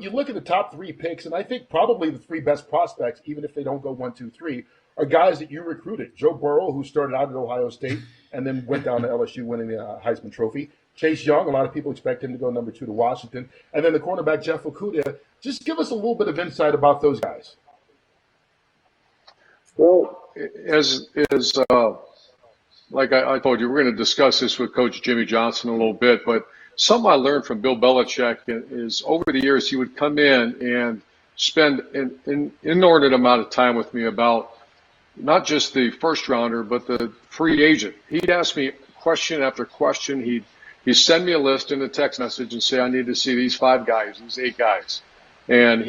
You look at the top three picks, and I think probably the three best prospects, even if they don't go 1, 2, 3, are guys that you recruited. Joe Burrow, who started out at Ohio State and then went down to LSU winning the Heisman Trophy. Chase Young, a lot of people expect him to go number 2 to Washington. And then the cornerback, Jeff Okudah. Just give us a little bit of insight about those guys. Well, like I told you, we're going to discuss this with Coach Jimmy Johnson in a little bit, but something I learned from Bill Belichick is over the years he would come in and spend an inordinate amount of time with me about not just the first rounder, but the free agent. He'd ask me question after question. He'd send me a list in a text message and say, I need to see these 5 guys, these 8 guys. And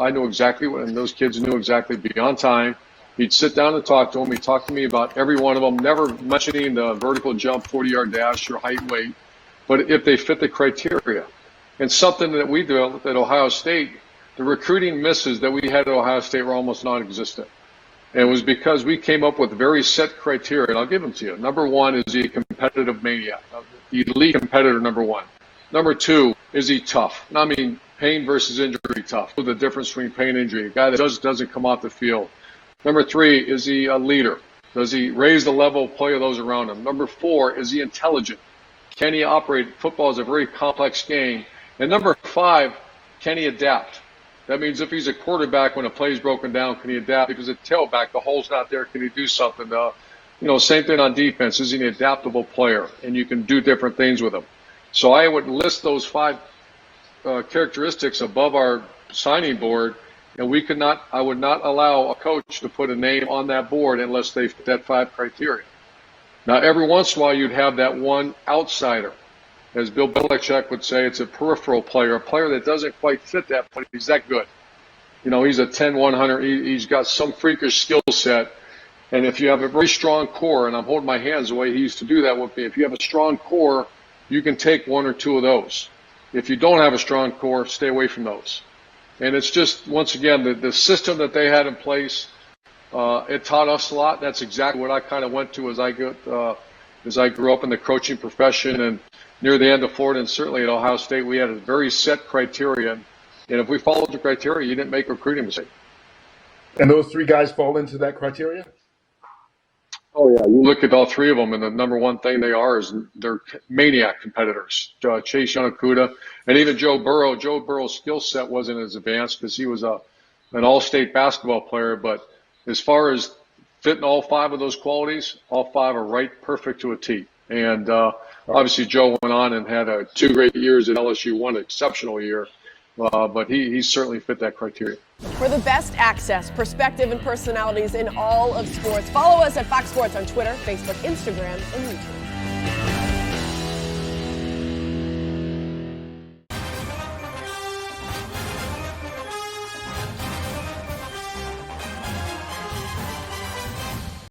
I know exactly what, and those kids knew exactly, be on time. He'd sit down and talk to them. He'd talk to me about every one of them, never mentioning the vertical jump, 40-yard dash, or height and weight, but if they fit the criteria. And something that we do at Ohio State, the recruiting misses that we had at Ohio State were almost non-existent. And it was because we came up with very set criteria, and I'll give them to you. Number 1, is he a competitive maniac? The elite competitor, number 1. Number 2, is he tough? I mean, pain versus injury tough. The difference between pain and injury. A guy that doesn't come off the field. Number 3, is he a leader? Does he raise the level of play of those around him? Number 4, is he intelligent? Can he operate? Football is a very complex game. And number 5, can he adapt? That means if he's a quarterback, when a play's broken down, can he adapt? If he's a tailback, the hole's not there, can he do something? Same thing on defense. Is he an adaptable player? And you can do different things with him. So I would list those 5 characteristics above our signing board, and I would not allow a coach to put a name on that board unless they fit that 5 criteria. Now, every once in a while, you'd have that one outsider. As Bill Belichick would say, it's a peripheral player, a player that doesn't quite fit that, but he's that good. He's a 10-100. He's got some freakish skill set. And if you have a very strong core, and I'm holding my hands the way he used to do that with me, if you have a strong core, you can take 1 or 2 of those. If you don't have a strong core, stay away from those. And it's just, once again, the system that they had in place, it taught us a lot. That's exactly what I kind of went to as I grew up in the coaching profession and near the end of Florida, and certainly at Ohio State, we had a very set criteria. And if we followed the criteria, you didn't make a recruiting mistake. And those 3 guys fall into that criteria? Oh, yeah. You look at all 3 of them, and the number one thing they are is they're maniac competitors. Chase Young, Okudah, and even Joe Burrow. Joe Burrow's skill set wasn't as advanced because he was an all-state basketball player. But as far as fitting all 5 of those qualities, all 5 are right perfect to a T. And obviously Joe went on and had 2 great years at LSU, 1 exceptional year. But he certainly fit that criteria. For the best access, perspective, and personalities in all of sports, follow us at Fox Sports on Twitter, Facebook, Instagram, and YouTube.